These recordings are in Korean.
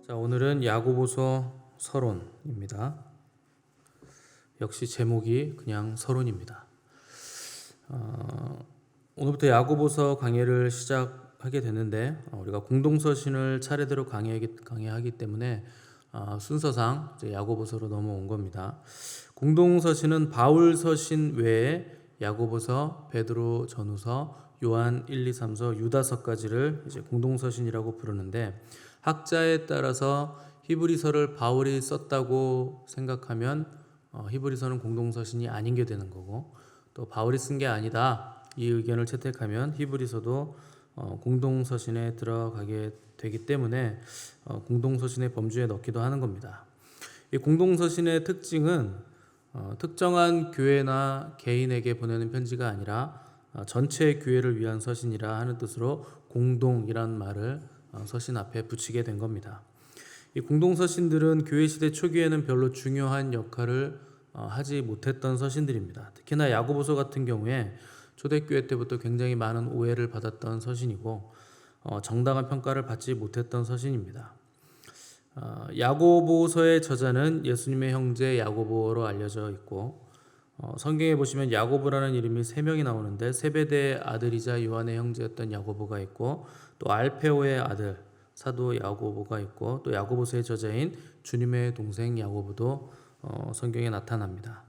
자, 오늘은 야고보서 서론입니다. 역시 제목이 그냥 서론입니다. 오늘부터 야고보서 강해를 시작하게 되는데 우리가 공동서신을 차례대로 강해하기 때문에 순서상 이제 야고보서로 넘어온 겁니다. 공동서신은 바울 서신 외에 야고보서, 베드로 전후서, 요한 1, 2, 3서, 유다서까지를 이제 공동서신이라고 부르는데 학자에 따라서 히브리서를 바울이 썼다고 생각하면 히브리서는 공동서신이 아닌 게 되는 거고, 또 바울이 쓴 게 아니다 이 의견을 채택하면 히브리서도 공동서신에 들어가게 되기 때문에 공동서신의 범주에 넣기도 하는 겁니다. 이 공동서신의 특징은 특정한 교회나 개인에게 보내는 편지가 아니라 전체 교회를 위한 서신이라 하는 뜻으로 공동이란 말을 서신 앞에 붙이게 된 겁니다. 이 공동서신들은 교회 시대 초기에는 별로 중요한 역할을 하지 못했던 서신들입니다. 특히나 야고보서 같은 경우에 초대교회 때부터 굉장히 많은 오해를 받았던 서신이고 정당한 평가를 받지 못했던 서신입니다. 야고보서의 저자는 예수님의 형제 야고보로 알려져 있고 성경에 보시면 야고보라는 이름이 3명이 나오는데 세베대의 아들이자 요한의 형제였던 야고보가 있고, 또 알페오의 아들 사도 야고보가 있고, 또 야고보서의 저자인 주님의 동생 야고보도 성경에 나타납니다.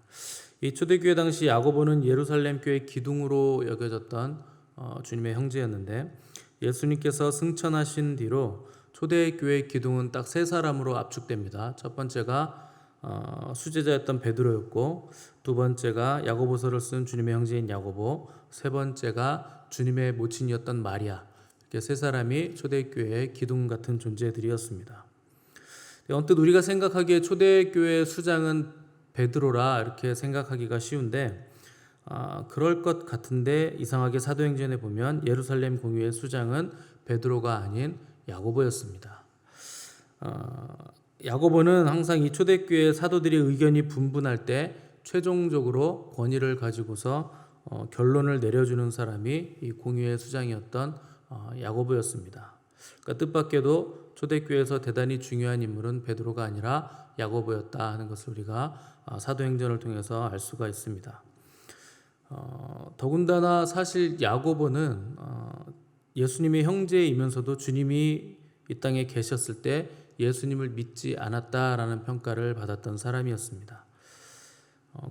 이 초대교회 당시 야고보는 예루살렘 교회 기둥으로 여겨졌던 주님의 형제였는데, 예수님께서 승천하신 뒤로 초대교회 기둥은 딱 3사람으로 압축됩니다. 첫 번째가 수제자였던 베드로였고, 두 번째가 야고보서를 쓴 주님의 형제인 야고보, 세 번째가 주님의 모친이었던 마리아. 이렇게 3사람이 초대교회의 기둥 같은 존재들이었습니다. 언뜻 우리가 생각하기에 초대교회 수장은 베드로라 이렇게 생각하기가 쉬운데 그럴 것 같은데 이상하게 사도행전에 보면 예루살렘 공회의 수장은 베드로가 아닌 야고보였습니다. 야고보는 항상 이 초대교회 사도들의 의견이 분분할 때 최종적으로 권위를 가지고서 결론을 내려주는 사람이 이 공회의 수장이었던 야고보였습니다. 그러니까 뜻밖에도 초대교회에서 대단히 중요한 인물은 베드로가 아니라 야고보였다 하는 것을 우리가 사도행전을 통해서 알 수가 있습니다. 더군다나 사실 야고보는 예수님의 형제이면서도 주님이 이 땅에 계셨을 때 예수님을 믿지 않았다라는 평가를 받았던 사람이었습니다.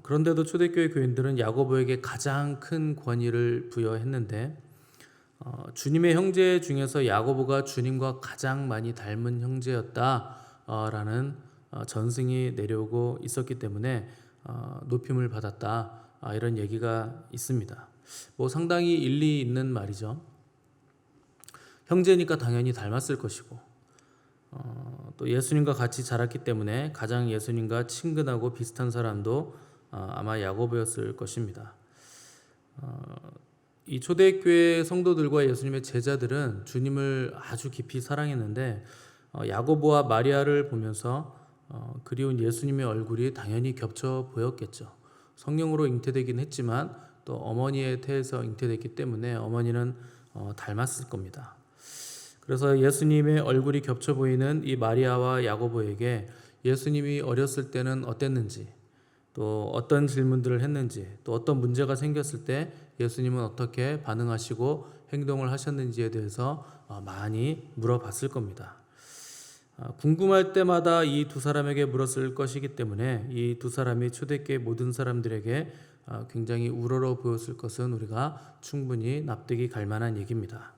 그런데도 초대교회 교인들은 야고보에게 가장 큰 권위를 부여했는데 주님의 형제 중에서 야고보가 주님과 가장 많이 닮은 형제였다라는 전승이 내려오고 있었기 때문에 높임을 받았다 이런 얘기가 있습니다. 상당히 일리 있는 말이죠. 형제니까 당연히 닮았을 것이고 또 예수님과 같이 자랐기 때문에 가장 예수님과 친근하고 비슷한 사람도 아마 야고보였을 것입니다. 이 초대교회 성도들과 예수님의 제자들은 주님을 아주 깊이 사랑했는데 야고보와 마리아를 보면서 그리운 예수님의 얼굴이 당연히 겹쳐 보였겠죠. 성령으로 잉태되긴 했지만 또 어머니의 태에서 잉태됐기 때문에 어머니는 닮았을 겁니다. 그래서 예수님의 얼굴이 겹쳐 보이는 이 마리아와 야고보에게 예수님이 어렸을 때는 어땠는지, 또 어떤 질문들을 했는지, 또 어떤 문제가 생겼을 때 예수님은 어떻게 반응하시고 행동을 하셨는지에 대해서 많이 물어봤을 겁니다. 궁금할 때마다 이 두 사람에게 물었을 것이기 때문에 이 두 사람이 초대교회 모든 사람들에게 굉장히 우러러 보였을 것은 우리가 충분히 납득이 갈 만한 얘기입니다.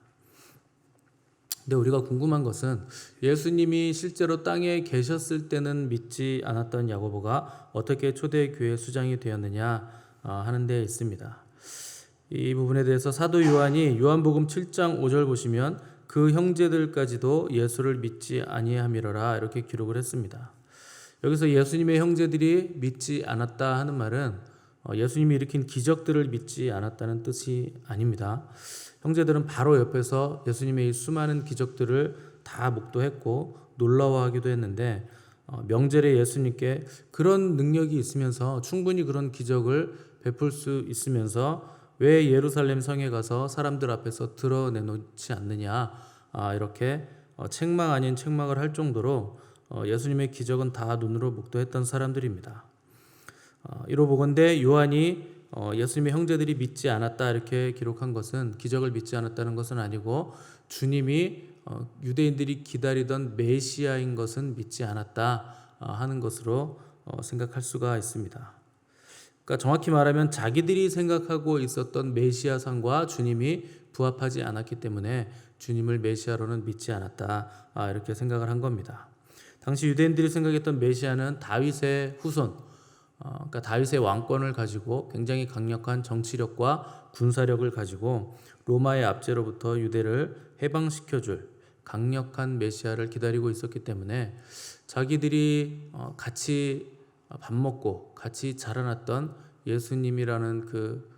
근데 우리가 궁금한 것은 예수님이 실제로 땅에 계셨을 때는 믿지 않았던 야고보가 어떻게 초대교회 수장이 되었느냐 하는 데 있습니다. 이 부분에 대해서 사도 요한이 요한복음 7장 5절 보시면 그 형제들까지도 예수를 믿지 아니함이러라 이렇게 기록을 했습니다. 여기서 예수님의 형제들이 믿지 않았다 하는 말은 예수님이 일으킨 기적들을 믿지 않았다는 뜻이 아닙니다. 형제들은 바로 옆에서 예수님의 이 수많은 기적들을 다 목도했고 놀라워하기도 했는데 명절에 예수님께 그런 능력이 있으면서 충분히 그런 기적을 베풀 수 있으면서 왜 예루살렘 성에 가서 사람들 앞에서 드러내놓지 않느냐 이렇게 책망 아닌 책망을 할 정도로 예수님의 기적은 다 눈으로 목도했던 사람들입니다. 이로 보건대 요한이 예수님의 형제들이 믿지 않았다 이렇게 기록한 것은 기적을 믿지 않았다는 것은 아니고 주님이 유대인들이 기다리던 메시아인 것은 믿지 않았다 하는 것으로 생각할 수가 있습니다. 그러니까 정확히 말하면 자기들이 생각하고 있었던 메시아상과 주님이 부합하지 않았기 때문에 주님을 메시아로는 믿지 않았다 이렇게 생각을 한 겁니다. 당시 유대인들이 생각했던 메시아는 다윗의 후손, 그러니까 다윗의 왕권을 가지고 굉장히 강력한 정치력과 군사력을 가지고 로마의 압제로부터 유대를 해방시켜줄 강력한 메시아를 기다리고 있었기 때문에 자기들이 같이 밥 먹고 같이 자라났던 예수님이라는 그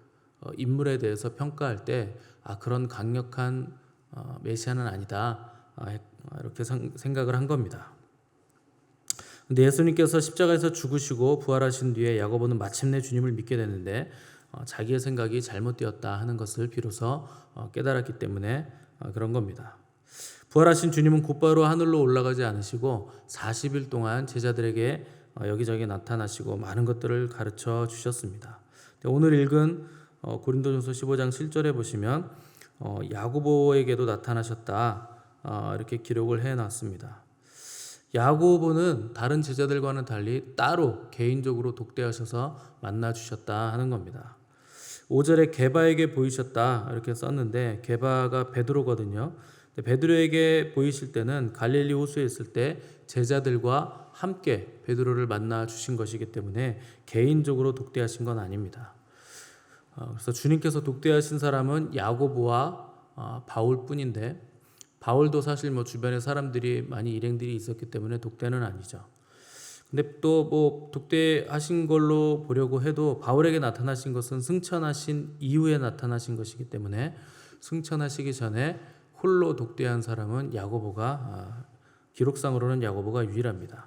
인물에 대해서 평가할 때 그런 강력한 메시아는 아니다 이렇게 생각을 한 겁니다. 근데 예수님께서 십자가에서 죽으시고 부활하신 뒤에 야고보는 마침내 주님을 믿게 됐는데 자기의 생각이 잘못되었다 하는 것을 비로소 깨달았기 때문에 그런 겁니다. 부활하신 주님은 곧바로 하늘로 올라가지 않으시고 40일 동안 제자들에게 여기저기 나타나시고 많은 것들을 가르쳐 주셨습니다. 오늘 읽은 고린도전서 15장 7절에 보시면 야고보에게도 나타나셨다 이렇게 기록을 해놨습니다. 야고보는 다른 제자들과는 달리 따로 개인적으로 독대하셔서 만나 주셨다 하는 겁니다. 5절에 게바에게 보이셨다 이렇게 썼는데 게바가 베드로거든요. 베드로에게 보이실 때는 갈릴리 호수에 있을 때 제자들과 함께 베드로를 만나 주신 것이기 때문에 개인적으로 독대하신 건 아닙니다. 그래서 주님께서 독대하신 사람은 야고보와 바울뿐인데 바울도 사실 주변에 사람들이 많이 일행들이 있었기 때문에 독대는 아니죠. 근데 또 독대하신 걸로 보려고 해도 바울에게 나타나신 것은 승천하신 이후에 나타나신 것이기 때문에 승천하시기 전에 홀로 독대한 사람은 야고보가 기록상으로는 야고보가 유일합니다.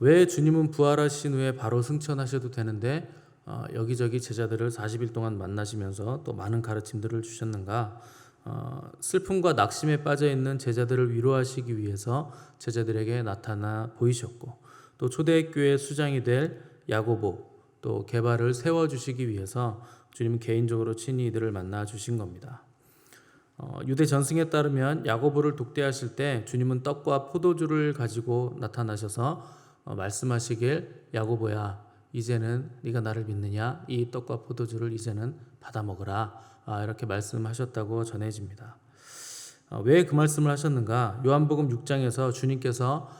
왜 주님은 부활하신 후에 바로 승천하셔도 되는데 여기저기 제자들을 40일 동안 만나시면서 또 많은 가르침들을 주셨는가? 슬픔과 낙심에 빠져 있는 제자들을 위로하시기 위해서 제자들에게 나타나 보이셨고 또 초대교회 수장이 될 야고보 또 게바를 세워주시기 위해서 주님은 개인적으로 친히 이들을 만나 주신 겁니다. 유대 전승에 따르면 야고보를 독대하실 때 주님은 떡과 포도주를 가지고 나타나셔서 말씀하시길 야고보야 이제는 네가 나를 믿느냐 이 떡과 포도주를 이제는 받아 먹으라 이렇게 말씀하셨다고 전해집니다. 왜 그 말씀을 하셨는가? 요한복음 6장에서 주님께서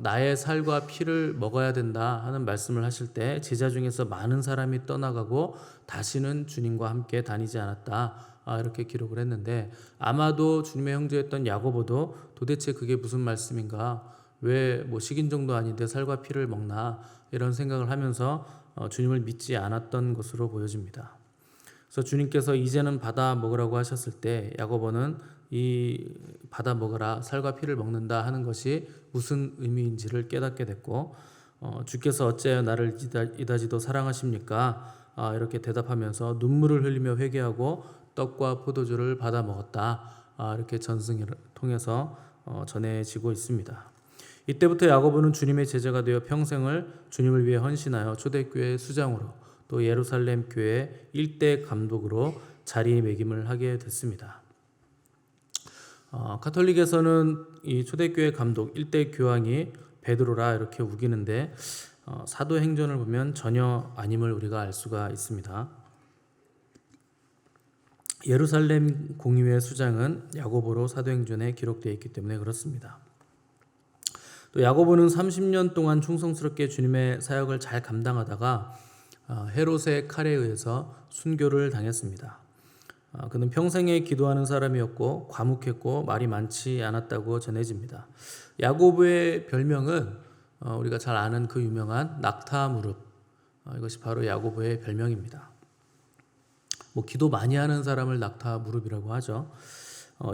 나의 살과 피를 먹어야 된다 하는 말씀을 하실 때 제자 중에서 많은 사람이 떠나가고 다시는 주님과 함께 다니지 않았다 이렇게 기록을 했는데 아마도 주님의 형제였던 야고보도 도대체 그게 무슨 말씀인가? 왜 식인 정도 아닌데 살과 피를 먹나? 이런 생각을 하면서 주님을 믿지 않았던 것으로 보여집니다. 그래서 주님께서 이제는 받아 먹으라고 하셨을 때 야고보는 이 받아 먹으라 살과 피를 먹는다 하는 것이 무슨 의미인지를 깨닫게 됐고 주께서 어찌하여 나를 이다지도 사랑하십니까? 이렇게 대답하면서 눈물을 흘리며 회개하고 떡과 포도주를 받아 먹었다 이렇게 전승을 통해서 전해지고 있습니다. 이때부터 야고보는 주님의 제자가 되어 평생을 주님을 위해 헌신하여 초대교회 수장으로 또 예루살렘 교회 일대 감독으로 자리매김을 하게 됐습니다. 가톨릭에서는 이 초대교회 감독 일대 교황이 베드로라 이렇게 우기는데 사도행전을 보면 전혀 아님을 우리가 알 수가 있습니다. 예루살렘 공의회 수장은 야고보로 사도행전에 기록되어 있기 때문에 그렇습니다. 또 야고보는 30년 동안 충성스럽게 주님의 사역을 잘 감당하다가 헤롯의 칼에 의해서 순교를 당했습니다. 그는 평생에 기도하는 사람이었고 과묵했고 말이 많지 않았다고 전해집니다. 야고보의 별명은 우리가 잘 아는 그 유명한 낙타 무릎, 이것이 바로 야고보의 별명입니다. 기도 많이 하는 사람을 낙타 무릎이라고 하죠.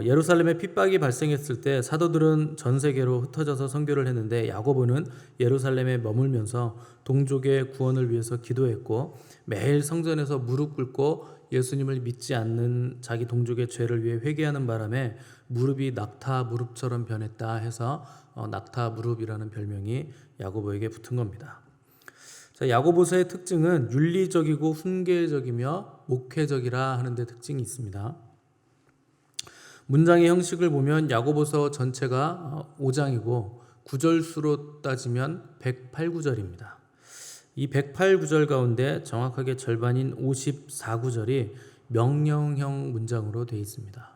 예루살렘에 핍박이 발생했을 때 사도들은 전 세계로 흩어져서 선교를 했는데 야고보는 예루살렘에 머물면서 동족의 구원을 위해서 기도했고 매일 성전에서 무릎 꿇고 예수님을 믿지 않는 자기 동족의 죄를 위해 회개하는 바람에 무릎이 낙타 무릎처럼 변했다 해서 낙타 무릎이라는 별명이 야고보에게 붙은 겁니다. 자, 야고보서의 특징은 윤리적이고 훈계적이며 목회적이라 하는 데 특징이 있습니다. 문장의 형식을 보면 야고보서 전체가 5장이고 구절수로 따지면 108구절입니다. 이 108구절 가운데 정확하게 절반인 54구절이 명령형 문장으로 되어 있습니다.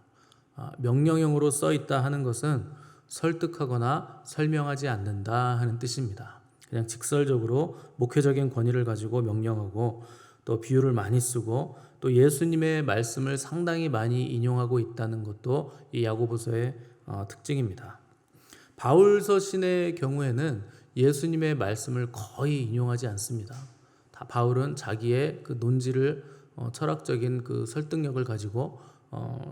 명령형으로 써 있다 하는 것은 설득하거나 설명하지 않는다 하는 뜻입니다. 그냥 직설적으로 목회적인 권위를 가지고 명령하고 또 비유를 많이 쓰고 또 예수님의 말씀을 상당히 많이 인용하고 있다는 것도 이 야고보서의 특징입니다. 바울 서신의 경우에는 예수님의 말씀을 거의 인용하지 않습니다. 다 바울은 자기의 그 논지를 철학적인 그 설득력을 가지고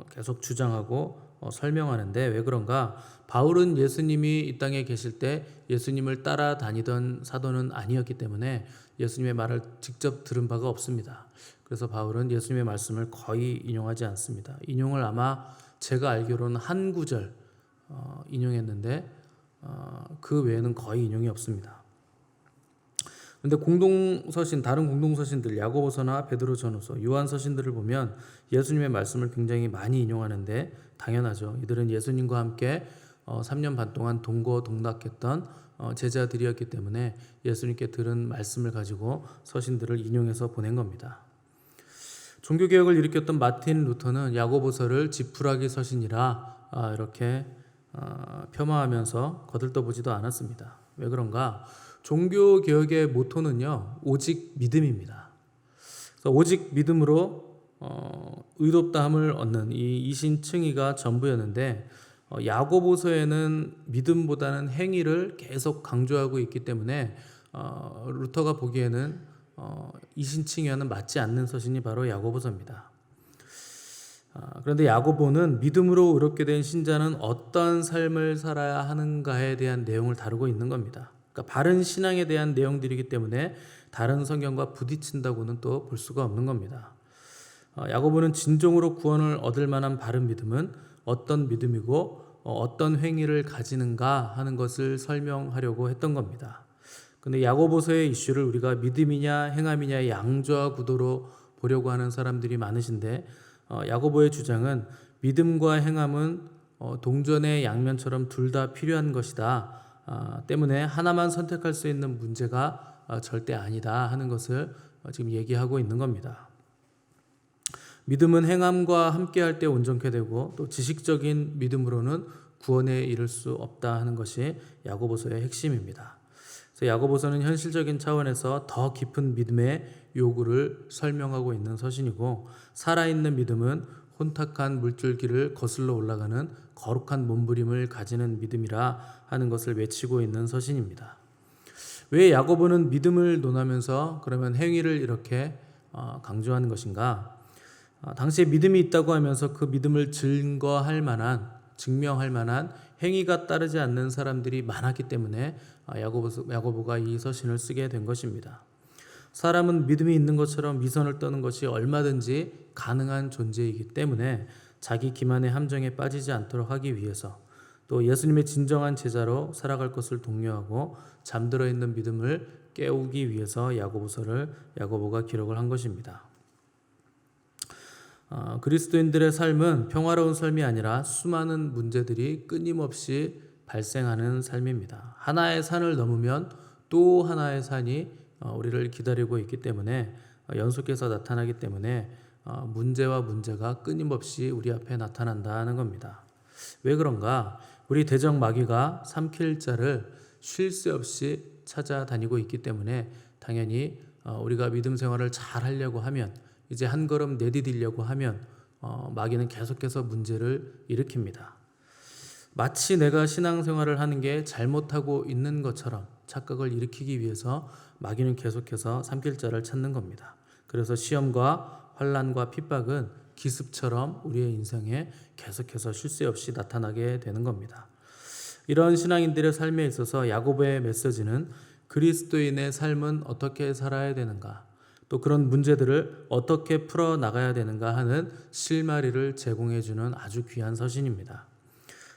계속 주장하고 설명하는데 왜 그런가? 바울은 예수님이 이 땅에 계실 때 예수님을 따라다니던 사도는 아니었기 때문에 예수님의 말을 직접 들은 바가 없습니다. 그래서 바울은 예수님의 말씀을 거의 인용하지 않습니다. 인용을 아마 제가 알기로는 한 구절 인용했는데 그 외에는 거의 인용이 없습니다. 그런데 다른 공동서신들 야고보서나 베드로전후서, 요한서신들을 보면 예수님의 말씀을 굉장히 많이 인용하는데 당연하죠. 이들은 예수님과 함께 3년 반 동안 동거동락했던 제자들이었기 때문에 예수님께 들은 말씀을 가지고 서신들을 인용해서 보낸 겁니다. 종교개혁을 일으켰던 마틴 루터는 야고보서를 지푸라기 서신이라 이렇게 폄하하면서 거들떠보지도 않았습니다. 왜 그런가? 종교개혁의 모토는요, 오직 믿음입니다. 그래서 오직 믿음으로 의롭다함을 얻는 이 이신칭의가 전부였는데 야고보서에는 믿음보다는 행위를 계속 강조하고 있기 때문에 루터가 보기에는 이신칭의와는 맞지 않는 서신이 바로 야고보서입니다. 그런데 야고보는 믿음으로 의롭게 된 신자는 어떤 삶을 살아야 하는가에 대한 내용을 다루고 있는 겁니다. 그러니까 바른 신앙에 대한 내용들이기 때문에 다른 성경과 부딪힌다고는 또 볼 수가 없는 겁니다. 야고보는 진정으로 구원을 얻을 만한 바른 믿음은 어떤 믿음이고 어떤 행위를 가지는가 하는 것을 설명하려고 했던 겁니다. 그런데 야고보서의 이슈를 우리가 믿음이냐 행함이냐의 양좌 구도로 보려고 하는 사람들이 많으신데 야고보의 주장은 믿음과 행함은 동전의 양면처럼 둘 다 필요한 것이다. 때문에 하나만 선택할 수 있는 문제가 절대 아니다 하는 것을 지금 얘기하고 있는 겁니다. 믿음은 행함과 함께할 때 온전케 되고 또 지식적인 믿음으로는 구원에 이를 수 없다 하는 것이 야고보서의 핵심입니다. 그래서 야고보서는 현실적인 차원에서 더 깊은 믿음의 요구를 설명하고 있는 서신이고 살아있는 믿음은 혼탁한 물줄기를 거슬러 올라가는 거룩한 몸부림을 가지는 믿음이라 하는 것을 외치고 있는 서신입니다. 왜 야고보는 믿음을 논하면서 그러면 행위를 이렇게 강조하는 것인가? 당시에 믿음이 있다고 하면서 그 믿음을 증명할 만한 행위가 따르지 않는 사람들이 많았기 때문에 야고보가 이 서신을 쓰게 된 것입니다. 사람은 믿음이 있는 것처럼 위선을 떠는 것이 얼마든지 가능한 존재이기 때문에 자기 기만의 함정에 빠지지 않도록 하기 위해서 또 예수님의 진정한 제자로 살아갈 것을 독려하고 잠들어 있는 믿음을 깨우기 위해서 야고보가 기록을 한 것입니다. 그리스도인들의 삶은 평화로운 삶이 아니라 수많은 문제들이 끊임없이 발생하는 삶입니다. 하나의 산을 넘으면 또 하나의 산이 우리를 기다리고 있기 때문에 연속해서 나타나기 때문에 문제가 끊임없이 우리 앞에 나타난다는 겁니다. 왜 그런가? 우리 대적 마귀가 삼킬 자를 쉴 새 없이 찾아다니고 있기 때문에 당연히 우리가 믿음 생활을 잘 하려고 하면 이제 한 걸음 내디디려고 하면 마귀는 계속해서 문제를 일으킵니다. 마치 내가 신앙생활을 하는 게 잘못하고 있는 것처럼 착각을 일으키기 위해서 마귀는 계속해서 삼킬 자를 찾는 겁니다. 그래서 시험과 환난과 핍박은 기습처럼 우리의 인생에 계속해서 쉴 새 없이 나타나게 되는 겁니다. 이런 신앙인들의 삶에 있어서 야고보의 메시지는 그리스도인의 삶은 어떻게 살아야 되는가, 또 그런 문제들을 어떻게 풀어 나가야 되는가 하는 실마리를 제공해 주는 아주 귀한 서신입니다.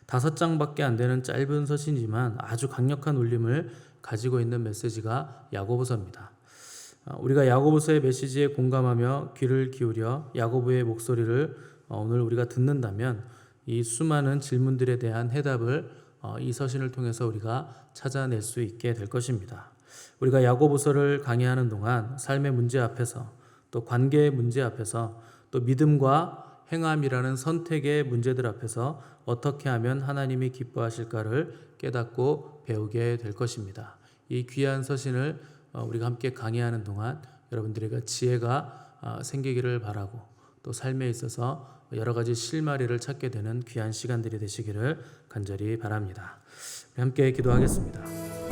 5장밖에 안 되는 짧은 서신이지만 아주 강력한 울림을 가지고 있는 메시지가 야고보서입니다. 우리가 야고보서의 메시지에 공감하며 귀를 기울여 야고보의 목소리를 오늘 우리가 듣는다면 이 수많은 질문들에 대한 해답을 이 서신을 통해서 우리가 찾아낼 수 있게 될 것입니다. 우리가 야고보서를 강의하는 동안 삶의 문제 앞에서 또 관계의 문제 앞에서 또 믿음과 행함이라는 선택의 문제들 앞에서 어떻게 하면 하나님이 기뻐하실까를 깨닫고 배우게 될 것입니다. 이 귀한 서신을 우리가 함께 강의하는 동안 여러분들에게 지혜가 생기기를 바라고 또 삶에 있어서 여러 가지 실마리를 찾게 되는 귀한 시간들이 되시기를 간절히 바랍니다. 함께 기도하겠습니다.